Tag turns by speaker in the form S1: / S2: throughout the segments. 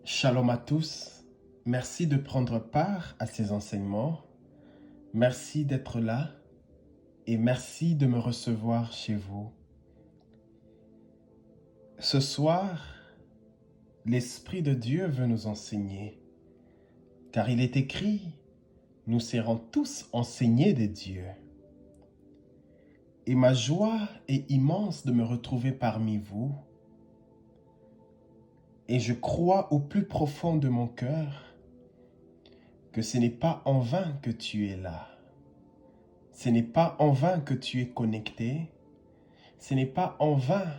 S1: Shalom à tous. Merci de prendre part à ces enseignements. Merci d'être là et merci de me recevoir chez vous. Ce soir, l'Esprit de Dieu veut nous enseigner, car il est écrit, nous serons tous enseignés de Dieu. Et ma joie est immense de me retrouver parmi vous. Et je crois au plus profond de mon cœur que ce n'est pas en vain que tu es là. Ce n'est pas en vain que tu es connecté. Ce n'est pas en vain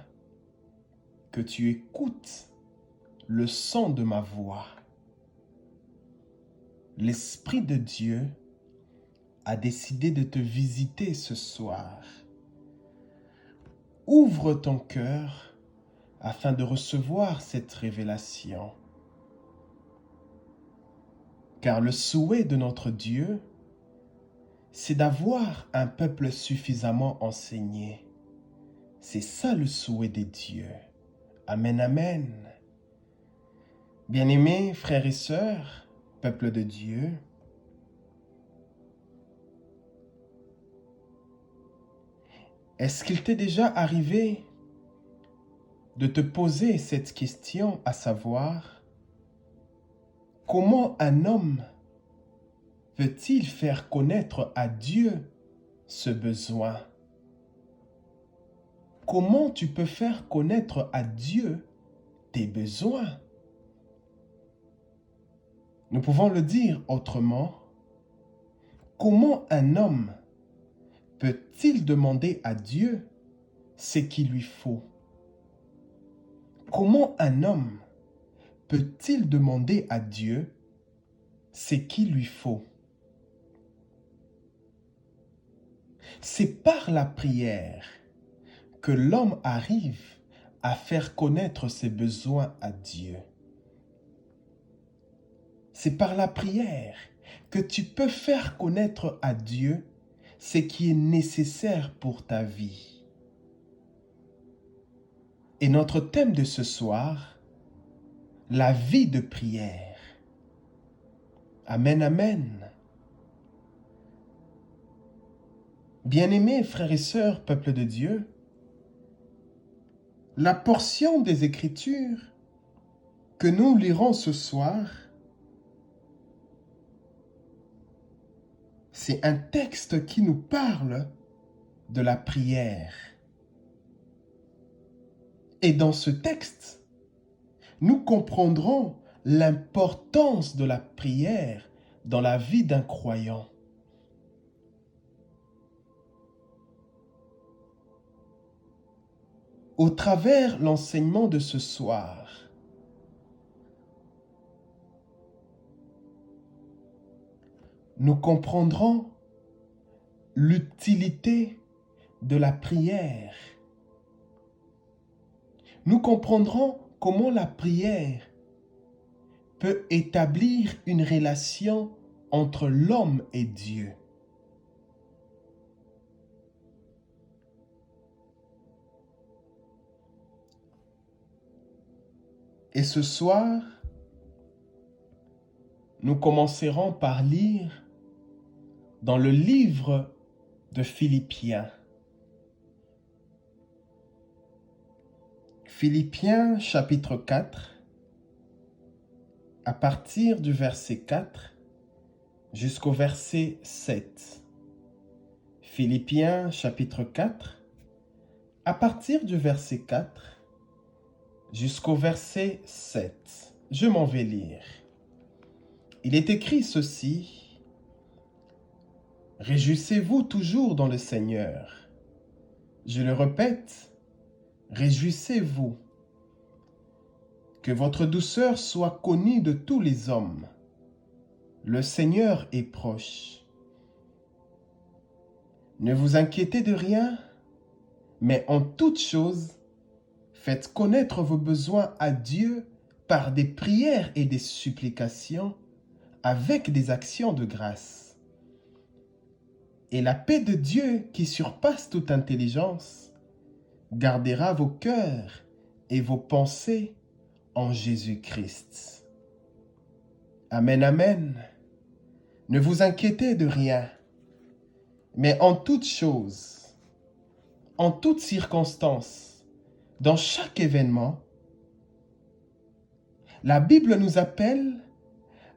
S1: que tu écoutes le son de ma voix. L'Esprit de Dieu a décidé de te visiter ce soir. Ouvre ton cœur afin de recevoir cette révélation. Car le souhait de notre Dieu, c'est d'avoir un peuple suffisamment enseigné. C'est ça le souhait des dieux. Amen, amen. Bien-aimés frères et sœurs, peuple de Dieu, est-ce qu'il t'est déjà arrivé de te poser cette question, à savoir, comment un homme peut-il faire connaître à Dieu ce besoin? Comment tu peux faire connaître à Dieu tes besoins? Nous pouvons le dire autrement. Comment un homme peut-il demander à Dieu ce qu'il lui faut? Comment un homme peut-il demander à Dieu ce qu'il lui faut? C'est par la prière que l'homme arrive à faire connaître ses besoins à Dieu. C'est par la prière que tu peux faire connaître à Dieu ce qui est nécessaire pour ta vie. Et notre thème de ce soir, la vie de prière. Amen, amen. Bien-aimés frères et sœurs, peuple de Dieu, la portion des Écritures que nous lirons ce soir, c'est un texte qui nous parle de la prière. Et dans ce texte, nous comprendrons l'importance de la prière dans la vie d'un croyant. Au travers l'enseignement de ce soir, nous comprendrons l'utilité de la prière. Nous comprendrons comment la prière peut établir une relation entre l'homme et Dieu. Et ce soir, nous commencerons par lire dans le livre de Philippiens. Philippiens chapitre 4, à partir du verset 4 jusqu'au verset 7. Philippiens chapitre 4, à partir du verset 4 jusqu'au verset 7. Je m'en vais lire. Il est écrit ceci: « Réjouissez-vous toujours dans le Seigneur. Je le répète, réjouissez-vous. Que votre douceur soit connue de tous les hommes. Le Seigneur est proche. Ne vous inquiétez de rien, mais en toute chose, faites connaître vos besoins à Dieu par des prières et des supplications, avec des actions de grâce. Et la paix de Dieu, qui surpasse toute intelligence, gardera vos cœurs et vos pensées en Jésus-Christ. » Amen, amen. Ne vous inquiétez de rien, mais en toute chose, en toute circonstance, dans chaque événement, la Bible nous appelle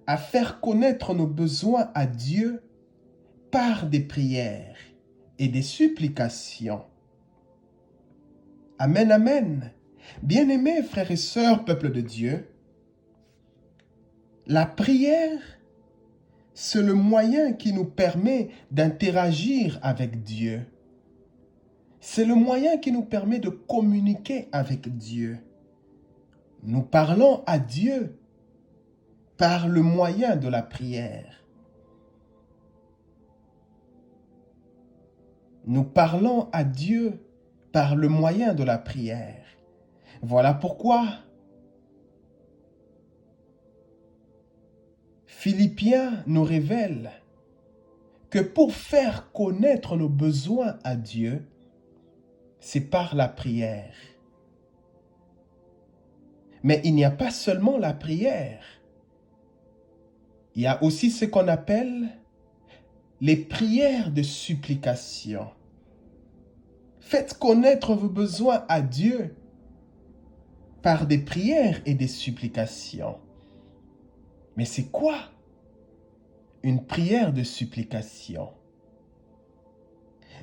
S1: à faire connaître nos besoins à Dieu par des prières et des supplications. Amen, amen. Bien-aimés frères et sœurs, peuple de Dieu, la prière, c'est le moyen qui nous permet d'interagir avec Dieu. C'est le moyen qui nous permet de communiquer avec Dieu. Nous parlons à Dieu par le moyen de la prière. Nous parlons à Dieu par le moyen de la prière. Voilà pourquoi Philippiens nous révèle que pour faire connaître nos besoins à Dieu, c'est par la prière. Mais il n'y a pas seulement la prière. Il y a aussi ce qu'on appelle les prières de supplication. Faites connaître vos besoins à Dieu par des prières et des supplications. Mais c'est quoi une prière de supplication?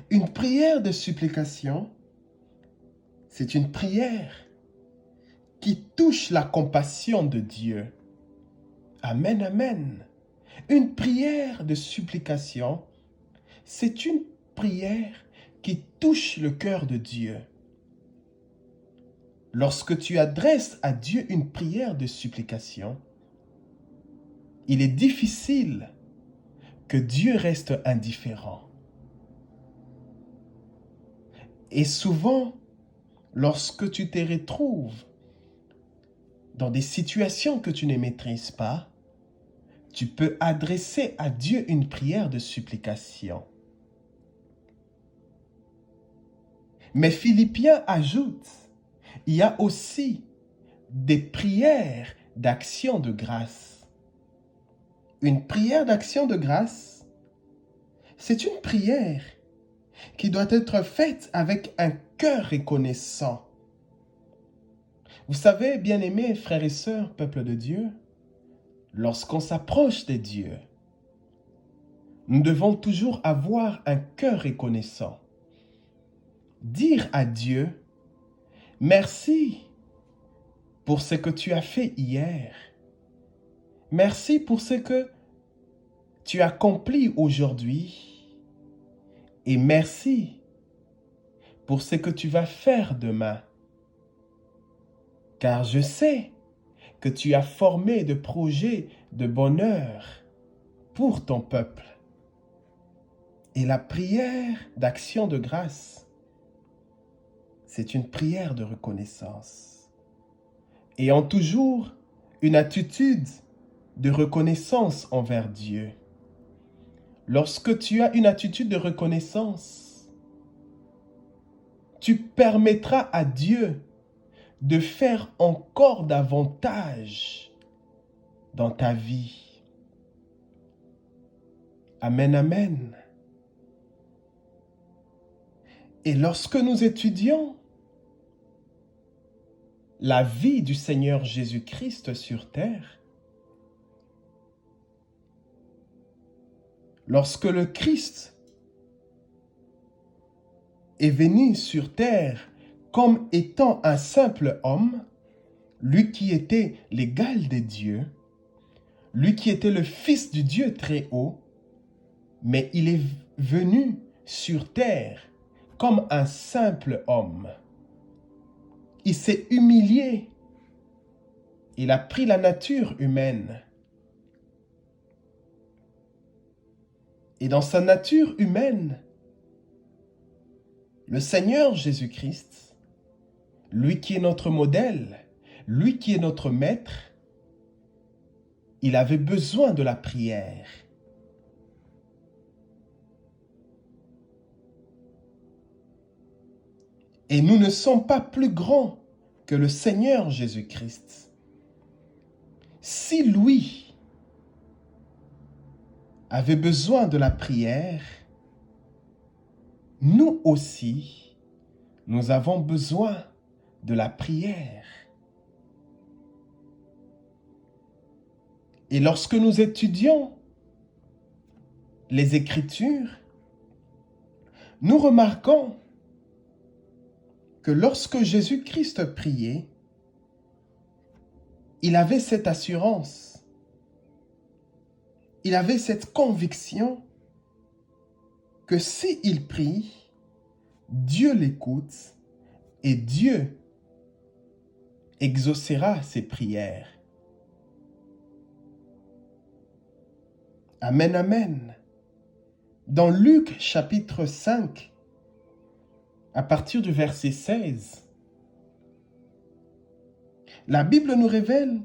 S1: Une prière de supplication, c'est une prière qui touche la compassion de Dieu. Amen, amen. Une prière de supplication, c'est une prière qui touche le cœur de Dieu. Lorsque tu adresses à Dieu une prière de supplication, il est difficile que Dieu reste indifférent. Et souvent, lorsque tu te retrouves dans des situations que tu ne maîtrises pas, tu peux adresser à Dieu une prière de supplication. Mais Philippiens ajoute, il y a aussi des prières d'action de grâce. Une prière d'action de grâce, c'est une prière qui doit être faite avec un cœur reconnaissant. Vous savez, bien-aimés frères et sœurs, peuple de Dieu, lorsqu'on s'approche de Dieu, nous devons toujours avoir un cœur reconnaissant. Dire à Dieu, merci pour ce que tu as fait hier. Merci pour ce que tu as accompli aujourd'hui. Et merci pour ce que tu vas faire demain. Car je sais que tu as formé de projets de bonheur pour ton peuple. Et la prière d'action de grâce, c'est une prière de reconnaissance. Ayant toujours une attitude de reconnaissance envers Dieu. Lorsque tu as une attitude de reconnaissance, tu permettras à Dieu de faire encore davantage dans ta vie. Amen, amen. Et lorsque nous étudions la vie du Seigneur Jésus-Christ sur terre, lorsque le Christ est venu sur terre comme étant un simple homme, lui qui était l'égal de Dieu, lui qui était le Fils du Dieu très haut, mais il est venu sur terre comme un simple homme. Il s'est humilié. Il a pris la nature humaine. Et dans sa nature humaine, le Seigneur Jésus-Christ, lui qui est notre modèle, lui qui est notre maître, il avait besoin de la prière. Et nous ne sommes pas plus grands que le Seigneur Jésus-Christ. Si lui, avait besoin de la prière, nous aussi, nous avons besoin de la prière. Et lorsque nous étudions les Écritures, nous remarquons que lorsque Jésus-Christ priait, il avait cette assurance, il avait cette conviction que s'il prie, Dieu l'écoute et Dieu exaucera ses prières. Amen, amen. Dans Luc chapitre 5, à partir du verset 16, la Bible nous révèle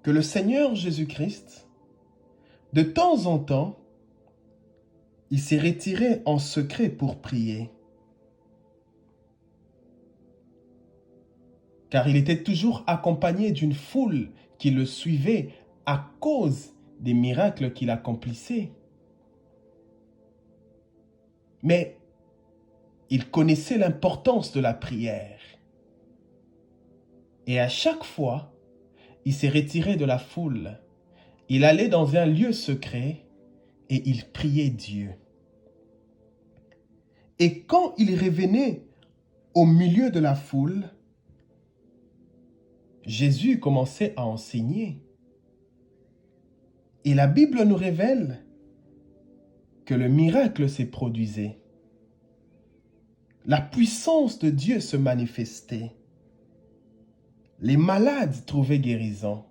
S1: que le Seigneur Jésus-Christ, de temps en temps, il s'est retiré en secret pour prier. Car il était toujours accompagné d'une foule qui le suivait à cause des miracles qu'il accomplissait. Mais il connaissait l'importance de la prière. Et à chaque fois, il s'est retiré de la foule. Il allait dans un lieu secret et il priait Dieu. Et quand il revenait au milieu de la foule, Jésus commençait à enseigner. Et la Bible nous révèle que le miracle s'est produit. La puissance de Dieu se manifestait. Les malades trouvaient guérison.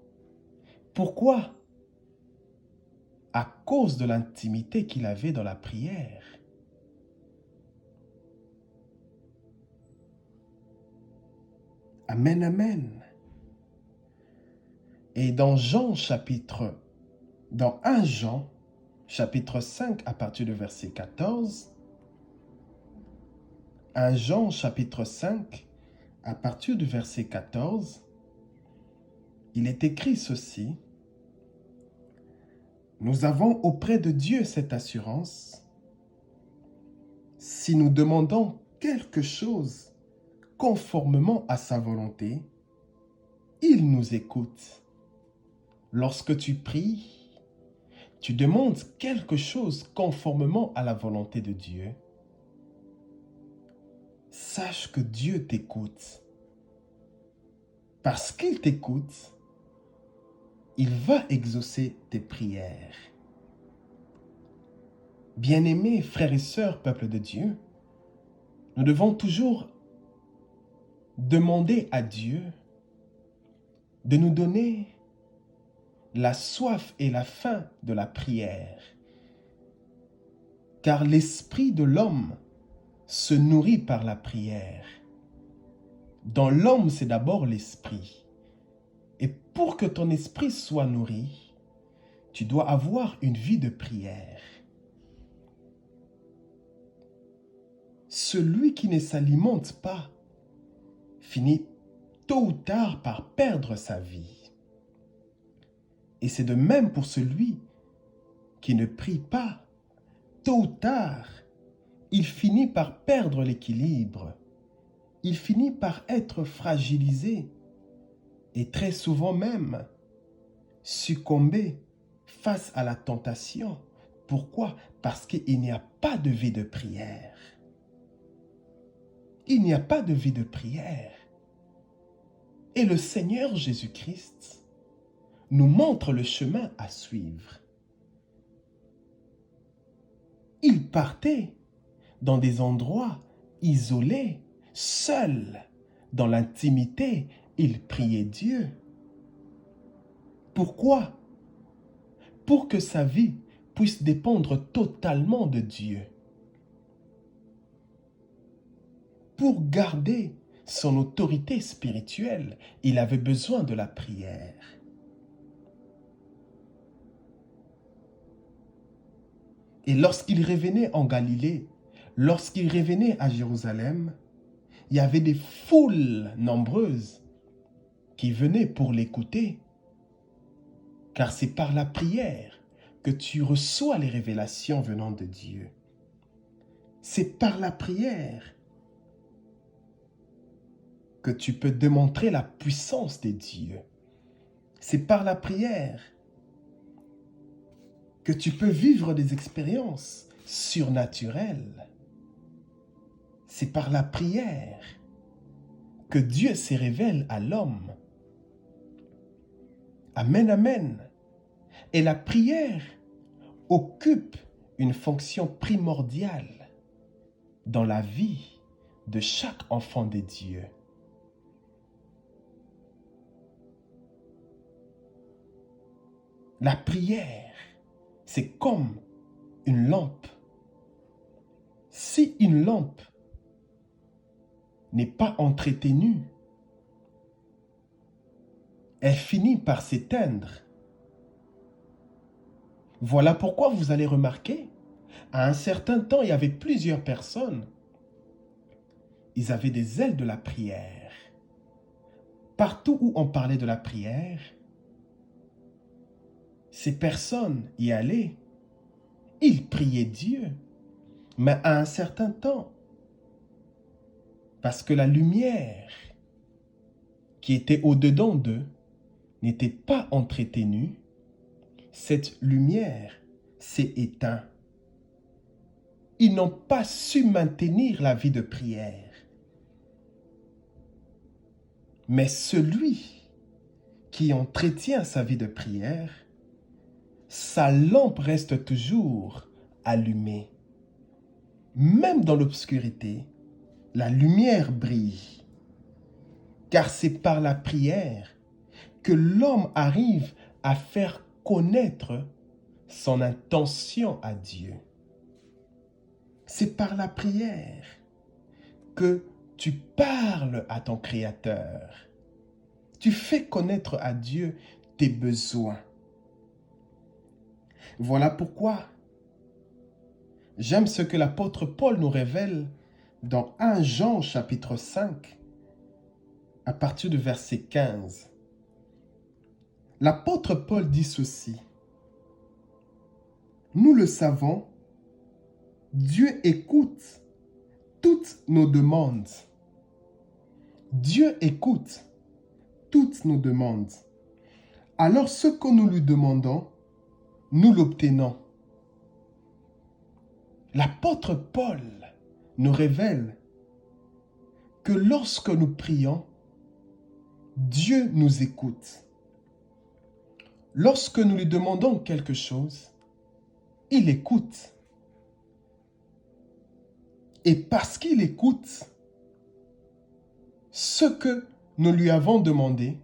S1: Pourquoi? À cause de l'intimité qu'il avait dans la prière. Amen, amen. Et dans 1 Jean, chapitre 5, à partir du verset 14, 1 Jean, chapitre 5, à partir du verset 14, il est écrit ceci: « Nous avons auprès de Dieu cette assurance, si nous demandons quelque chose conformément à sa volonté, il nous écoute. » Lorsque tu pries, tu demandes quelque chose conformément à la volonté de Dieu, sache que Dieu t'écoute. Parce qu'il t'écoute, il va exaucer tes prières. Bien-aimés frères et sœurs, peuple de Dieu, nous devons toujours demander à Dieu de nous donner la soif et la faim de la prière. Car l'esprit de l'homme se nourrit par la prière. Dans l'homme, c'est d'abord l'esprit. Et pour que ton esprit soit nourri, tu dois avoir une vie de prière. Celui qui ne s'alimente pas finit tôt ou tard par perdre sa vie. Et c'est de même pour celui qui ne prie pas. Tôt ou tard, il finit par perdre l'équilibre. Il finit par être fragilisé et très souvent même succomber face à la tentation. Pourquoi? Parce qu'il n'y a pas de vie de prière. Il n'y a pas de vie de prière. Et le Seigneur Jésus-Christ nous montre le chemin à suivre. Il partait dans des endroits isolés, seul, dans l'intimité, il priait Dieu. Pourquoi? Pour que sa vie puisse dépendre totalement de Dieu. Pour garder son autorité spirituelle, il avait besoin de la prière. Et lorsqu'il revenait en Galilée, lorsqu'il revenait à Jérusalem, il y avait des foules nombreuses qui venaient pour l'écouter. Car c'est par la prière que tu reçois les révélations venant de Dieu. C'est par la prière que tu peux démontrer la puissance de Dieu. C'est par la prière que tu peux vivre des expériences surnaturelles. C'est par la prière que Dieu se révèle à l'homme. Amen, amen. Et la prière occupe une fonction primordiale dans la vie de chaque enfant de Dieu. La prière, c'est comme une lampe. Si une lampe n'est pas entretenue, elle finit par s'éteindre. Voilà pourquoi vous allez remarquer, à un certain temps, il y avait plusieurs personnes. Ils avaient des ailes de la prière. Partout où on parlait de la prière, ces personnes y allaient. Ils priaient Dieu. Mais à un certain temps, parce que la lumière qui était au-dedans d'eux n'était pas entretenue, cette lumière s'est éteinte. Ils n'ont pas su maintenir la vie de prière. Mais celui qui entretient sa vie de prière, sa lampe reste toujours allumée. Même dans l'obscurité, la lumière brille. Car c'est par la prière que l'homme arrive à faire connaître son intention à Dieu. C'est par la prière que tu parles à ton Créateur. Tu fais connaître à Dieu tes besoins. Voilà pourquoi j'aime ce que l'apôtre Paul nous révèle dans 1 Jean chapitre 5, à partir du verset 15. L'apôtre Paul dit ceci: « Nous le savons, Dieu écoute toutes nos demandes. » Dieu écoute toutes nos demandes. Alors ce que nous lui demandons, nous l'obtenons. L'apôtre Paul nous révèle que lorsque nous prions, Dieu nous écoute. Lorsque nous lui demandons quelque chose, il écoute. Et parce qu'il écoute ce que nous lui avons demandé,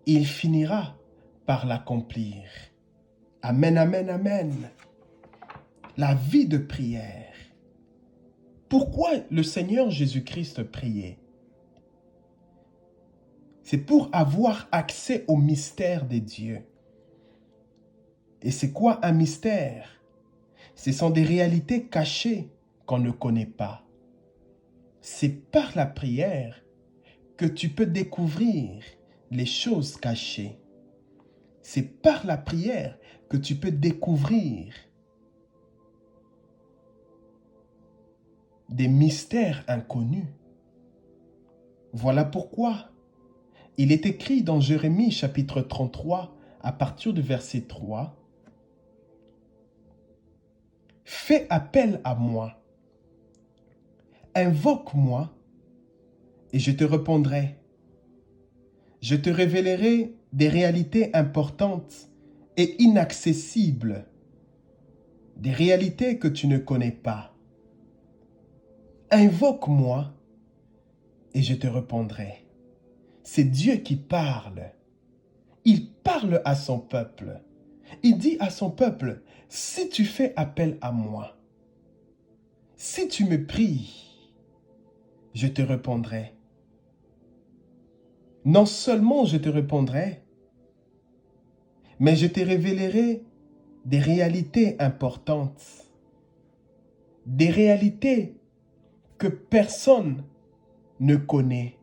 S1: il finira par l'accomplir. Amen, amen, amen. La vie de prière. Pourquoi le Seigneur Jésus-Christ priait? C'est pour avoir accès au mystère des dieux. Et c'est quoi un mystère? Ce sont des réalités cachées qu'on ne connaît pas. C'est par la prière que tu peux découvrir les choses cachées. C'est par la prière que tu peux découvrir des mystères inconnus. Voilà pourquoi il est écrit dans Jérémie chapitre 33 à partir du verset 3. « Fais appel à moi, invoque-moi et je te répondrai. Je te révélerai des réalités importantes et inaccessibles, des réalités que tu ne connais pas. Invoque-moi et je te répondrai. » C'est Dieu qui parle. Il parle à son peuple. Il dit à son peuple, si tu fais appel à moi, si tu me pries, je te répondrai. Non seulement je te répondrai, mais je te révélerai des réalités importantes, des réalités que personne ne connaît,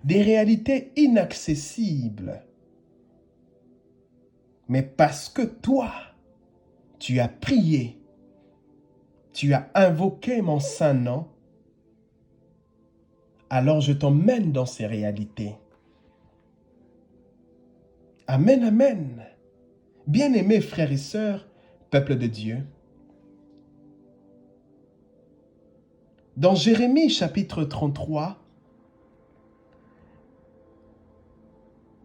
S1: des réalités inaccessibles. mais parce que toi, tu as prié, tu as invoqué mon saint nom, alors je t'emmène dans ces réalités. Amen, amen. Bien-aimés frères et sœurs, peuple de Dieu, dans Jérémie chapitre 33,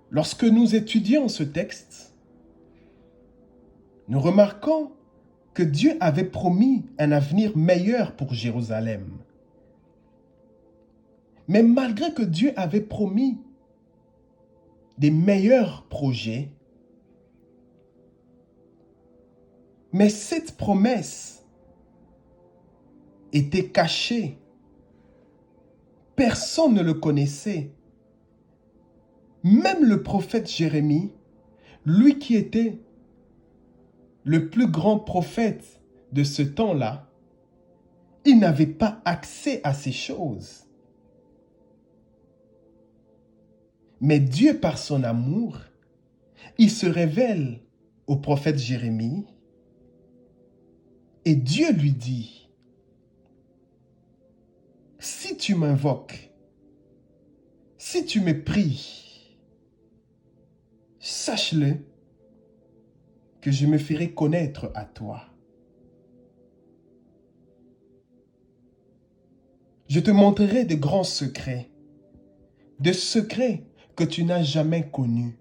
S1: lorsque nous étudions ce texte, nous remarquons que Dieu avait promis un avenir meilleur pour Jérusalem. Mais malgré que Dieu avait promis des meilleurs projets, mais cette promesse était cachée. Personne ne le connaissait. Même le prophète Jérémie, lui qui était le plus grand prophète de ce temps-là, il n'avait pas accès à ces choses. Mais Dieu, par son amour, il se révèle au prophète Jérémie et Dieu lui dit, si tu m'invoques, si tu me pries, sache-le que je me ferai connaître à toi. Je te montrerai de grands secrets, de secrets que tu n'as jamais connus.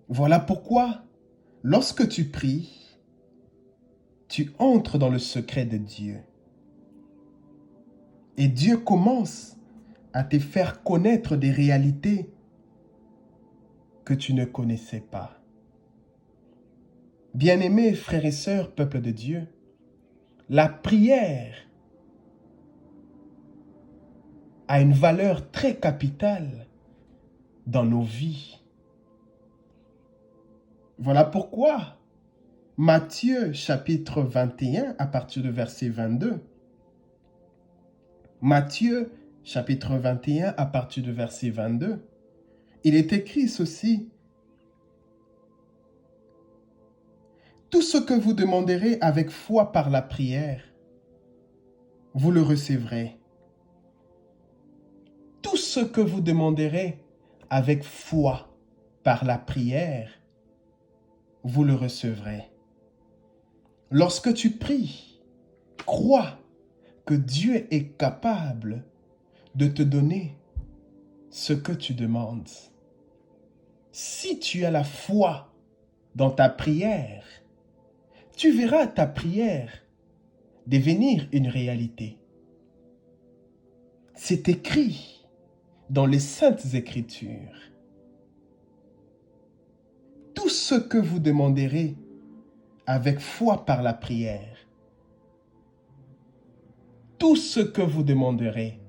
S1: Voilà pourquoi, lorsque tu pries, tu entres dans le secret de Dieu. Et Dieu commence à te faire connaître des réalités que tu ne connaissais pas. Bien-aimés frères et sœurs, peuple de Dieu, la prière a une valeur très capitale dans nos vies. Voilà pourquoi Matthieu chapitre 21 à partir du verset 22. Matthieu chapitre 21 à partir du verset 22. Il est écrit ceci. Tout ce que vous demanderez avec foi par la prière, vous le recevrez. Tout ce que vous demanderez avec foi par la prière, vous le recevrez. Lorsque tu pries, crois que Dieu est capable de te donner ce que tu demandes. Si tu as la foi dans ta prière, tu verras ta prière devenir une réalité. C'est écrit dans les Saintes Écritures. Tout ce que vous demanderez avec foi par la prière, tout ce que vous demanderez,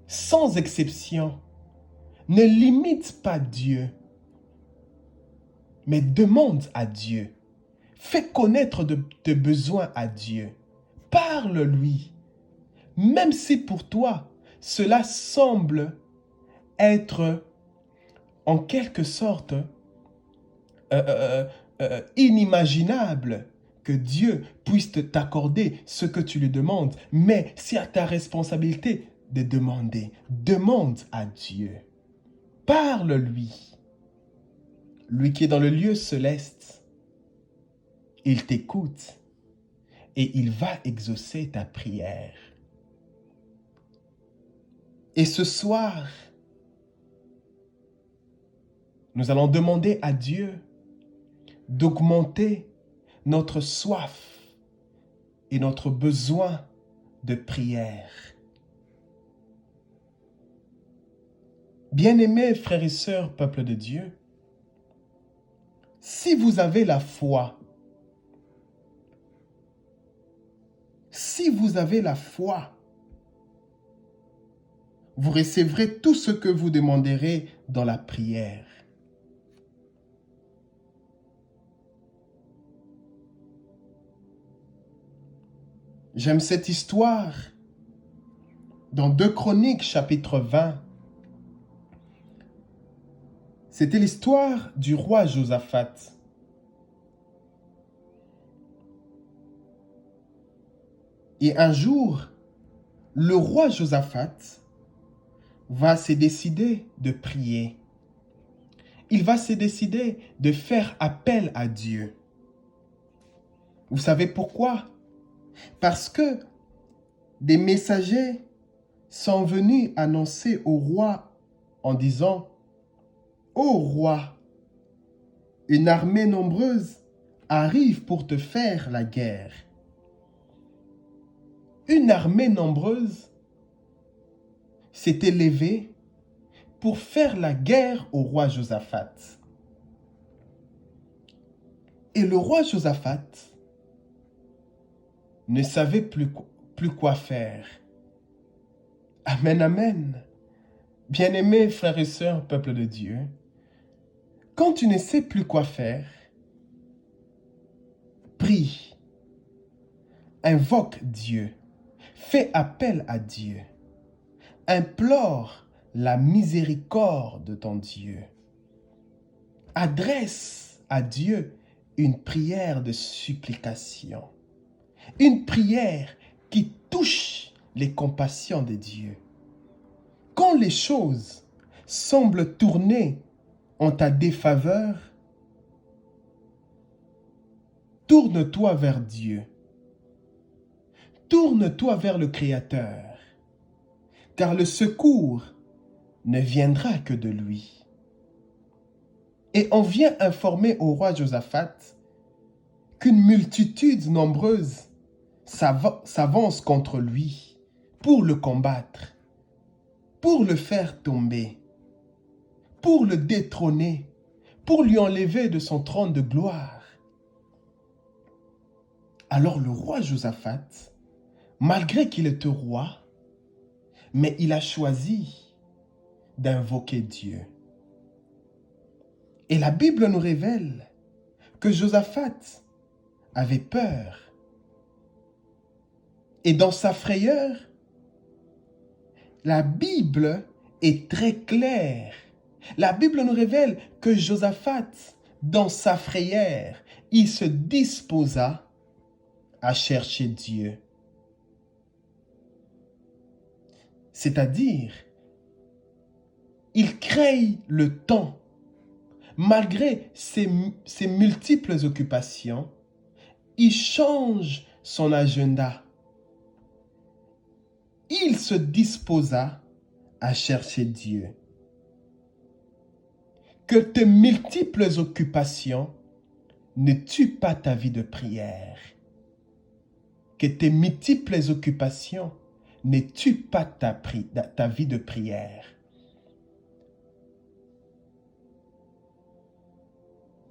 S1: sans exception, ne limite pas Dieu, mais demande à Dieu. Fais connaître tes besoins à Dieu. Parle-lui. Même si pour toi, cela semble être en quelque sorte inimaginable que Dieu puisse t'accorder ce que tu lui demandes, mais c'est à ta responsabilité de demander. Demande à Dieu. Parle-lui. Lui qui est dans le lieu céleste, il t'écoute et il va exaucer ta prière. Et ce soir, nous allons demander à Dieu d'augmenter notre soif et notre besoin de prière. Bien-aimés frères et sœurs, peuple de Dieu, si vous avez la foi, vous recevrez tout ce que vous demanderez dans la prière. J'aime cette histoire dans 2 Chroniques chapitre 20. C'était l'histoire du roi Josaphat. Et un jour, le roi Josaphat va se décider de prier. Il va se décider de faire appel à Dieu. Vous savez pourquoi? Parce que des messagers sont venus annoncer au roi en disant: Ô roi, une armée nombreuse arrive pour te faire la guerre. Une armée nombreuse s'était levée pour faire la guerre au roi Josaphat. Et le roi Josaphat ne savait plus quoi faire. Amen, amen. Bien-aimés frères et sœurs, peuple de Dieu, quand tu ne sais plus quoi faire, prie, invoque Dieu, fais appel à Dieu, implore la miséricorde de ton Dieu. Adresse à Dieu une prière de supplication, une prière qui touche les compassions de Dieu. Quand les choses semblent tourner en ta défaveur, tourne-toi vers Dieu. Tourne-toi vers le Créateur, car le secours ne viendra que de lui. Et on vient informer au roi Josaphat qu'une multitude nombreuse s'avance contre lui pour le combattre, pour le faire tomber, pour le détrôner, pour lui enlever de son trône de gloire. Alors le roi Josaphat, malgré qu'il était roi, mais il a choisi d'invoquer Dieu. Et la Bible nous révèle que Josaphat avait peur. Et dans sa frayeur, la Bible est très claire. La Bible nous révèle que Josaphat, dans sa frayeur, il se disposa à chercher Dieu. C'est-à-dire, il crée le temps. Malgré ses multiples occupations, il change son agenda. Il se disposa à chercher Dieu. Que tes multiples occupations ne tuent pas ta vie de prière. Que tes multiples occupations ne tuent pas ta vie de prière.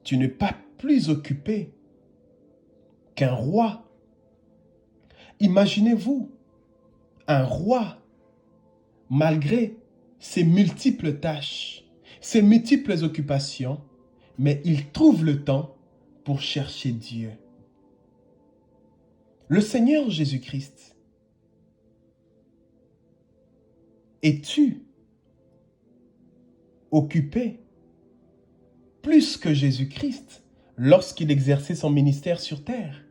S1: Tu n'es pas plus occupé qu'un roi. Imaginez-vous, un roi, malgré ses multiples tâches, ses multiples occupations, mais il trouve le temps pour chercher Dieu. Le Seigneur Jésus-Christ, es-tu occupé plus que Jésus-Christ lorsqu'il exerçait son ministère sur terre?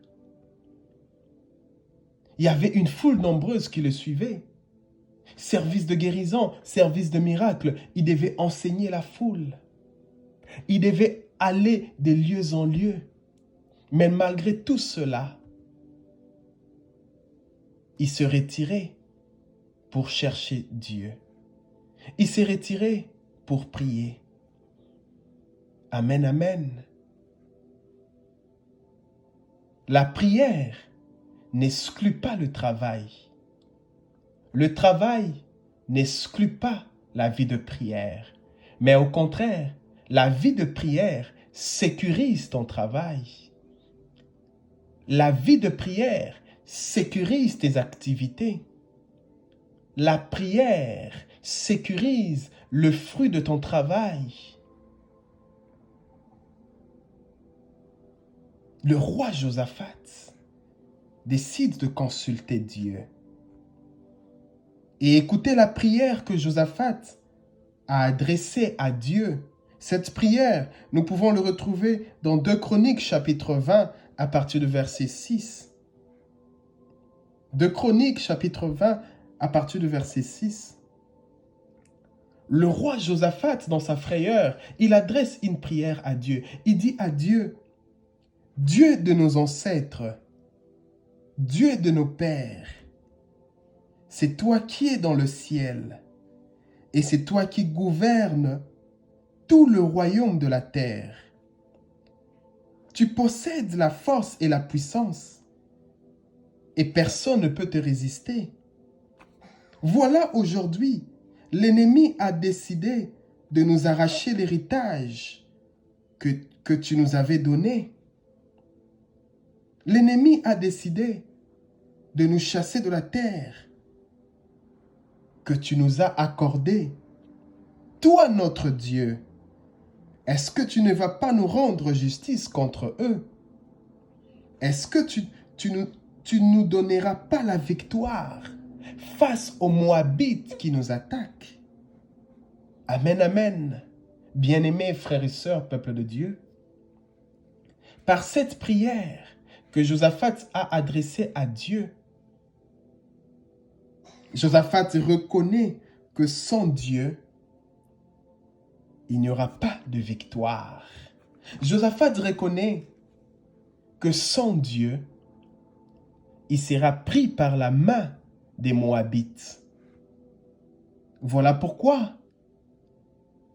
S1: Il y avait une foule nombreuse qui le suivait. Service de guérison, service de miracle, il devait enseigner la foule. Il devait aller de lieu en lieu. Mais malgré tout cela, il se retirait pour chercher Dieu. Il s'est retiré pour prier. Amen, amen. La prière n'exclut pas le travail. Le travail n'exclut pas la vie de prière. Mais au contraire, la vie de prière sécurise ton travail. La vie de prière sécurise tes activités. La prière sécurise le fruit de ton travail. Le roi Josaphat décide de consulter Dieu. Et écoutez la prière que Josaphat a adressée à Dieu. Cette prière, nous pouvons le retrouver dans 2 Chroniques chapitre 20 à partir du verset 6. 2 Chroniques chapitre 20 à partir du verset 6. Le roi Josaphat, dans sa frayeur, il adresse une prière à Dieu. Il dit à Dieu, Dieu de nos ancêtres, Dieu de nos pères, c'est toi qui es dans le ciel et c'est toi qui gouvernes tout le royaume de la terre. Tu possèdes la force et la puissance et personne ne peut te résister. Voilà aujourd'hui, l'ennemi a décidé de nous arracher l'héritage que tu nous avais donné. L'ennemi a décidé de nous chasser de la terre que tu nous as accordée. Toi, notre Dieu, est-ce que tu ne vas pas nous rendre justice contre eux? Est-ce que tu nous donneras pas la victoire face aux Moabites qui nous attaquent? Amen, amen. Bien-aimés frères et sœurs, peuple de Dieu, par cette prière que Josaphat a adressée à Dieu, Josaphat reconnaît que sans Dieu, il n'y aura pas de victoire. Josaphat reconnaît que sans Dieu, il sera pris par la main des Moabites. Voilà pourquoi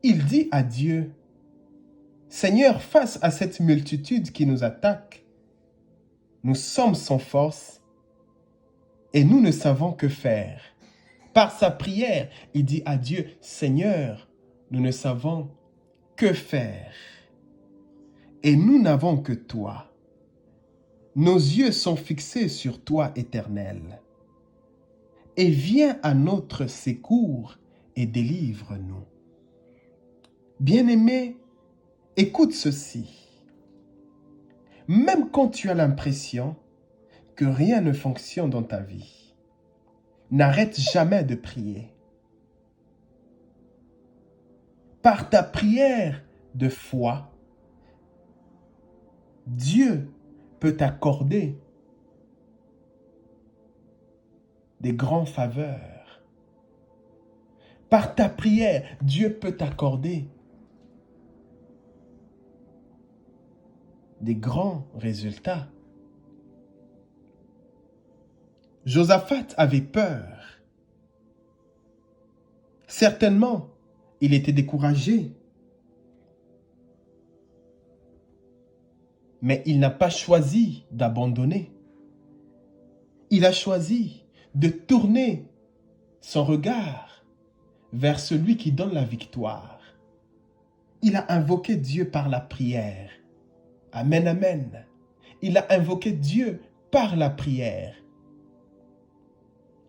S1: il dit à Dieu, Seigneur, face à cette multitude qui nous attaque, nous sommes sans force et nous ne savons que faire. Par sa prière, il dit à Dieu, Seigneur, nous ne savons que faire. Et nous n'avons que toi. Nos yeux sont fixés sur toi, Éternel. Et viens à notre secours et délivre-nous. Bien-aimé, écoute ceci. Même quand tu as l'impression que rien ne fonctionne dans ta vie, n'arrête jamais de prier. Par ta prière de foi, Dieu peut t'accorder des grandes faveurs. Par ta prière, Dieu peut t'accorder des grands résultats. Josaphat avait peur. Certainement, il était découragé. Mais il n'a pas choisi d'abandonner. Il a choisi de tourner son regard vers celui qui donne la victoire. Il a invoqué Dieu par la prière. Amen, amen. Il a invoqué Dieu par la prière.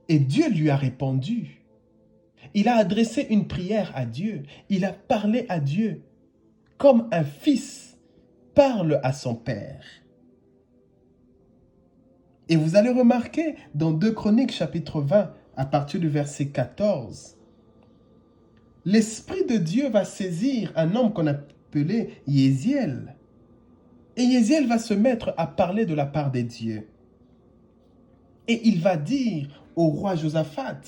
S1: Et Dieu lui a répondu. Il a adressé une prière à Dieu. Il a parlé à Dieu comme un fils parle à son père. Et vous allez remarquer dans 2 Chroniques chapitre 20, à partir du verset 14, l'Esprit de Dieu va saisir un homme qu'on appelait Yéziel. Et Yéziel va se mettre à parler de la part des dieux. Et il va dire au roi Josaphat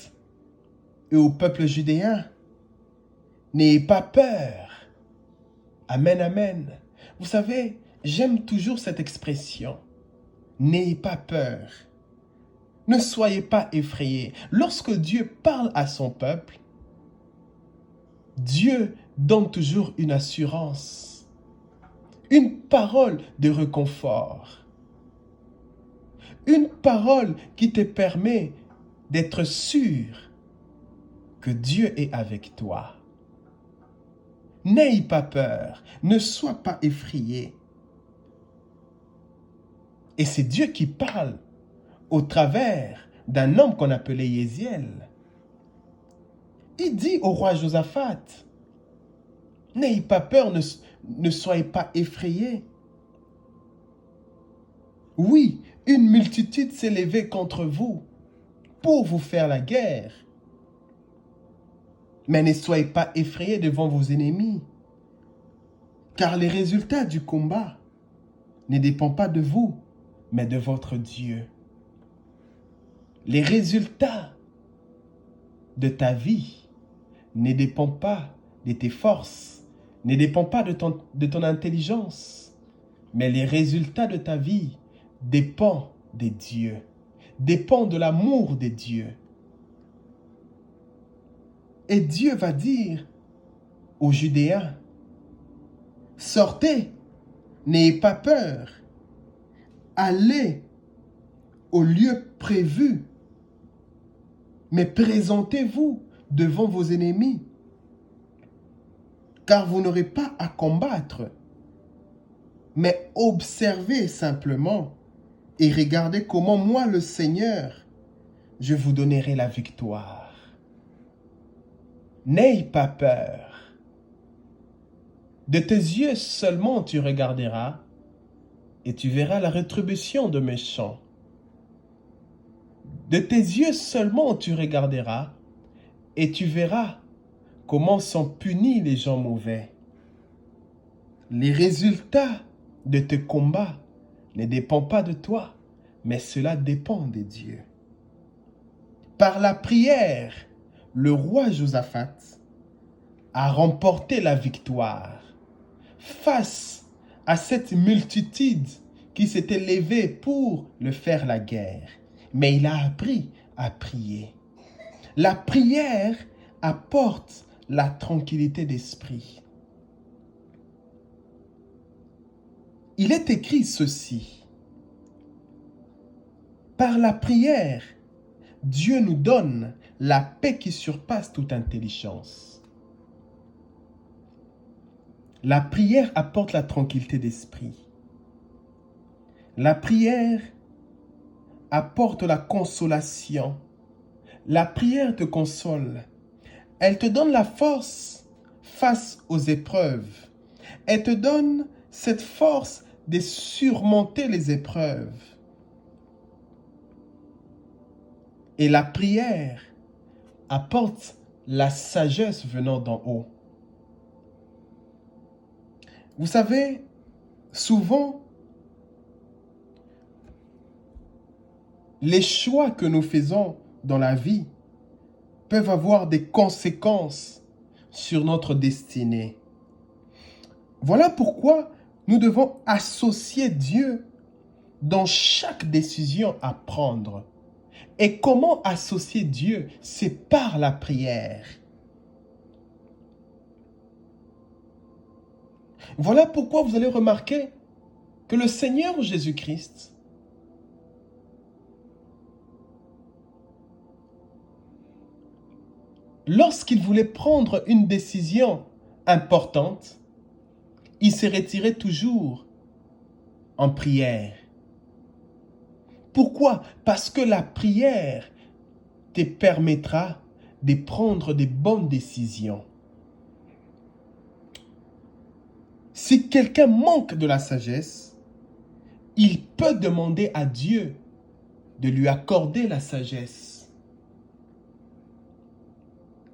S1: et au peuple judéen, n'ayez pas peur. Amen, amen. Vous savez, j'aime toujours cette expression. N'ayez pas peur. Ne soyez pas effrayés. Lorsque Dieu parle à son peuple, Dieu donne toujours une assurance, une parole de réconfort, une parole qui te permet d'être sûr que Dieu est avec toi. N'aie pas peur, ne sois pas effrayé. Et c'est Dieu qui parle au travers d'un homme qu'on appelait Yéziel. Il dit au roi Josaphat, n'ayez pas peur, ne soyez pas effrayés. Oui, une multitude s'est levée contre vous pour vous faire la guerre. Mais ne soyez pas effrayés devant vos ennemis. Car les résultats du combat ne dépendent pas de vous, mais de votre Dieu. Les résultats de ta vie ne dépendent pas de tes forces, ne dépendent pas de ton intelligence, mais les résultats de ta vie dépendent de Dieu, dépendent de l'amour de Dieu. Et Dieu va dire aux Judéens, sortez, n'ayez pas peur, allez au lieu prévu, mais présentez-vous devant vos ennemis, car vous n'aurez pas à combattre, mais observez simplement et regardez comment moi, le Seigneur, je vous donnerai la victoire. N'aie pas peur. De tes yeux seulement tu regarderas et tu verras la rétribution de méchants. De tes yeux seulement tu regarderas et tu verras comment sont punis les gens mauvais. Les résultats de tes combats ne dépendent pas de toi, mais cela dépend de Dieu. Par la prière, le roi Josaphat a remporté la victoire face à cette multitude qui s'était levée pour le faire la guerre. Mais il a appris à prier. La prière apporte la tranquillité d'esprit. Il est écrit ceci. Par la prière, Dieu nous donne la paix qui surpasse toute intelligence. La prière apporte la tranquillité d'esprit. La prière apporte la consolation. La prière te console. Elle te donne la force face aux épreuves. Elle te donne cette force de surmonter les épreuves. Et la prière apporte la sagesse venant d'en haut. Vous savez, souvent, les choix que nous faisons dans la vie peuvent avoir des conséquences sur notre destinée. Voilà pourquoi nous devons associer Dieu dans chaque décision à prendre. Et comment associer Dieu? C'est par la prière. Voilà pourquoi vous allez remarquer que le Seigneur Jésus-Christ lorsqu'il voulait prendre une décision importante, il se retirait toujours en prière. Pourquoi? Parce que la prière te permettra de prendre des bonnes décisions. Si quelqu'un manque de la sagesse, il peut demander à Dieu de lui accorder la sagesse.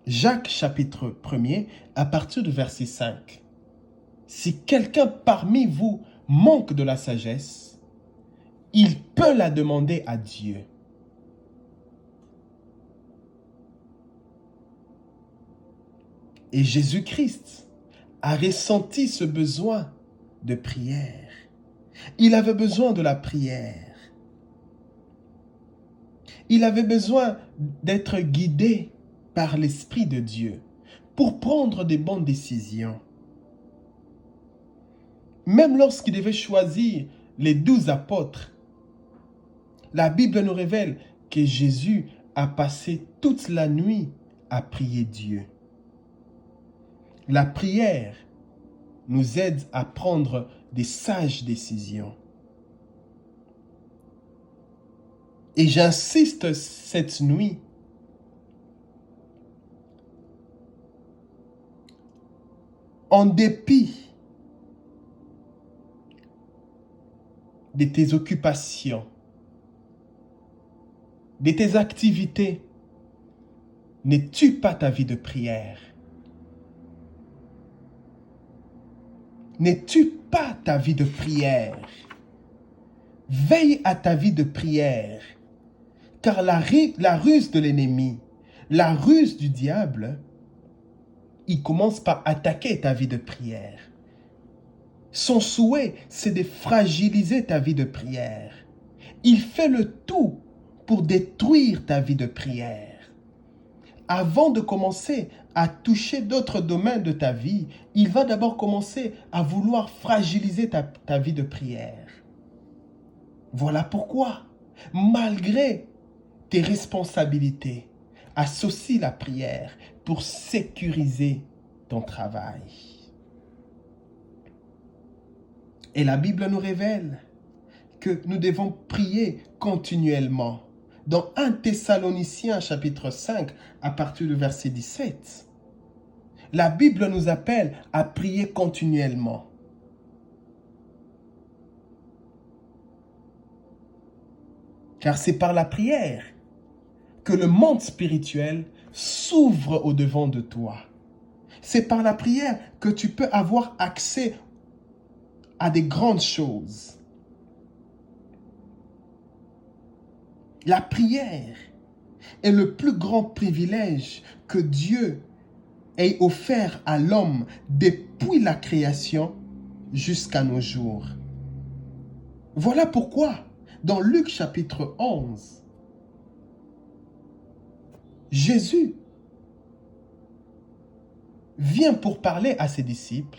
S1: Jacques chapitre 1er, à partir du verset 5. Si quelqu'un parmi vous manque de la sagesse, il peut la demander à Dieu. Et Jésus-Christ a ressenti ce besoin de prière. Il avait besoin de la prière. Il avait besoin d'être guidé par l'Esprit de Dieu pour prendre des bonnes décisions. Même lorsqu'il devait choisir les 12 apôtres, la Bible nous révèle que Jésus a passé toute la nuit à prier Dieu. La prière nous aide à prendre des sages décisions. Et j'insiste cette nuit, en dépit de tes occupations, de tes activités, ne tue pas ta vie de prière. N'es-tu pas ta vie de prière? Veille à ta vie de prière, car la ruse de l'ennemi, la ruse du diable, il commence par attaquer ta vie de prière. Son souhait, c'est de fragiliser ta vie de prière. Il fait le tout pour détruire ta vie de prière. Avant de commencer à toucher d'autres domaines de ta vie, il va d'abord commencer à vouloir fragiliser ta vie de prière. Voilà pourquoi, malgré tes responsabilités, associe la prière pour sécuriser ton travail. Et la Bible nous révèle que nous devons prier continuellement. Dans 1 Thessaloniciens chapitre 5, à partir du verset 17, la Bible nous appelle à prier continuellement. Car c'est par la prière que le monde spirituel s'ouvre au-devant de toi. C'est par la prière que tu peux avoir accès à des grandes choses. La prière est le plus grand privilège que Dieu ait offert à l'homme depuis la création jusqu'à nos jours. Voilà pourquoi, dans Luc chapitre 11, Jésus vient pour parler à ses disciples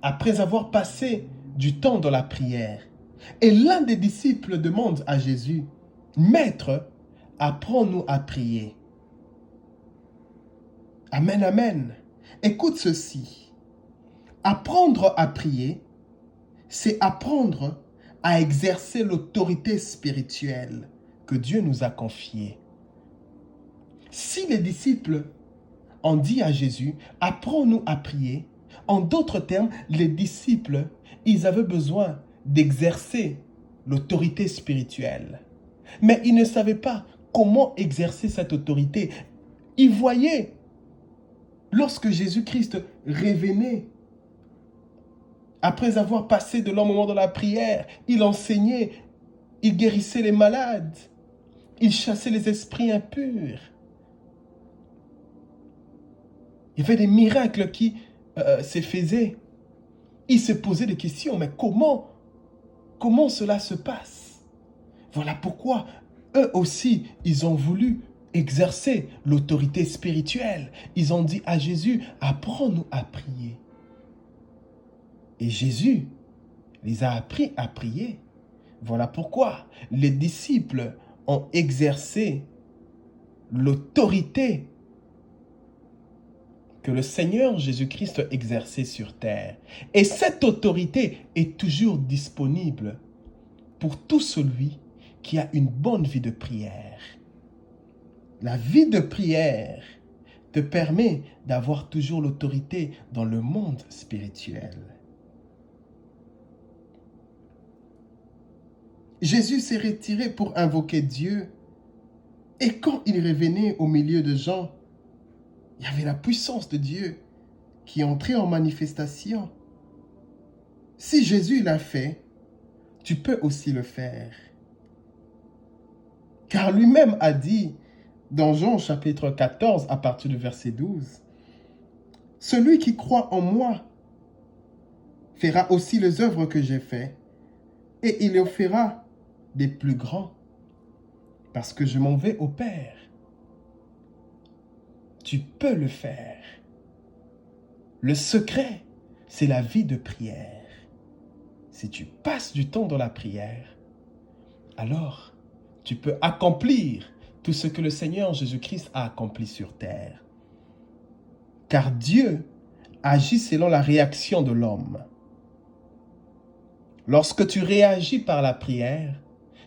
S1: après avoir passé du temps dans la prière. Et l'un des disciples demande à Jésus, « Maître, apprends-nous à prier. » Amen, amen. Écoute ceci. Apprendre à prier, c'est apprendre à exercer l'autorité spirituelle que Dieu nous a confiée. Si les disciples ont dit à Jésus, « Apprends-nous à prier », en d'autres termes, les disciples, ils avaient besoin d'exercer l'autorité spirituelle. Mais ils ne savaient pas comment exercer cette autorité. Ils voyaient, lorsque Jésus-Christ revenait, après avoir passé de longs moments dans la prière, il enseignait, il guérissait les malades, il chassait les esprits impurs. Il y avait des miracles qui se faisaient. Ils se posaient des questions, mais comment cela se passe? Voilà pourquoi eux aussi, ils ont voulu exercer l'autorité spirituelle. Ils ont dit à Jésus, apprends-nous à prier. Et Jésus les a appris à prier. Voilà pourquoi les disciples ont exercé l'autorité que le Seigneur Jésus-Christ exerçait sur terre. Et cette autorité est toujours disponible pour tout celui qui a une bonne vie de prière. La vie de prière te permet d'avoir toujours l'autorité dans le monde spirituel. Jésus s'est retiré pour invoquer Dieu. Et quand il revenait au milieu de gens, il y avait la puissance de Dieu qui entrait en manifestation. Si Jésus l'a fait, tu peux aussi le faire. Car lui-même a dit, dans Jean chapitre 14, à partir du verset 12, « Celui qui croit en moi fera aussi les œuvres que j'ai faites, et il en fera des plus grands, parce que je m'en vais au Père. » Tu peux le faire. Le secret, c'est la vie de prière. Si tu passes du temps dans la prière, alors tu peux accomplir tout ce que le Seigneur Jésus-Christ a accompli sur terre. Car Dieu agit selon la réaction de l'homme. Lorsque tu réagis par la prière,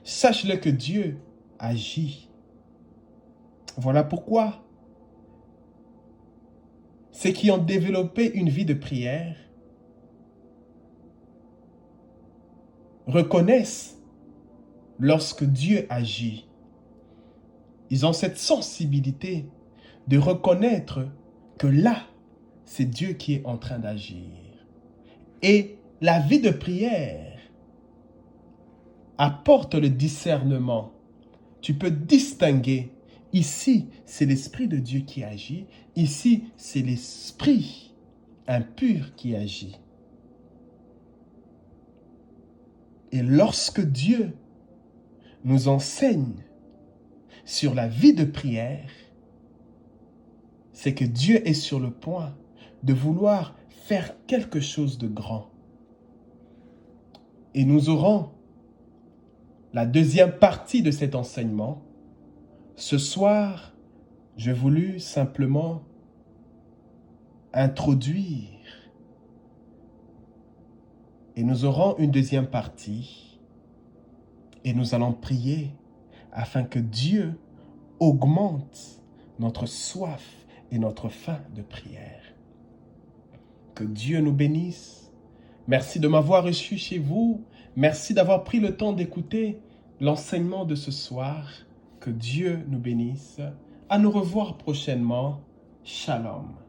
S1: sache-le que Dieu agit. Voilà pourquoi ceux qui ont développé une vie de prière reconnaissent lorsque Dieu agit. Ils ont cette sensibilité de reconnaître que là, c'est Dieu qui est en train d'agir. Et la vie de prière apporte le discernement. Tu peux distinguer. Ici, c'est l'Esprit de Dieu qui agit. Ici, c'est l'esprit impur qui agit. Et lorsque Dieu nous enseigne sur la vie de prière, c'est que Dieu est sur le point de vouloir faire quelque chose de grand. Et nous aurons la deuxième partie de cet enseignement. Ce soir, j'ai voulu simplement introduire et nous aurons une deuxième partie et nous allons prier afin que Dieu augmente notre soif et notre faim de prière. Que Dieu nous bénisse. Merci de m'avoir reçu chez vous. Merci d'avoir pris le temps d'écouter l'enseignement de ce soir. Que Dieu nous bénisse. À nous revoir prochainement. Shalom.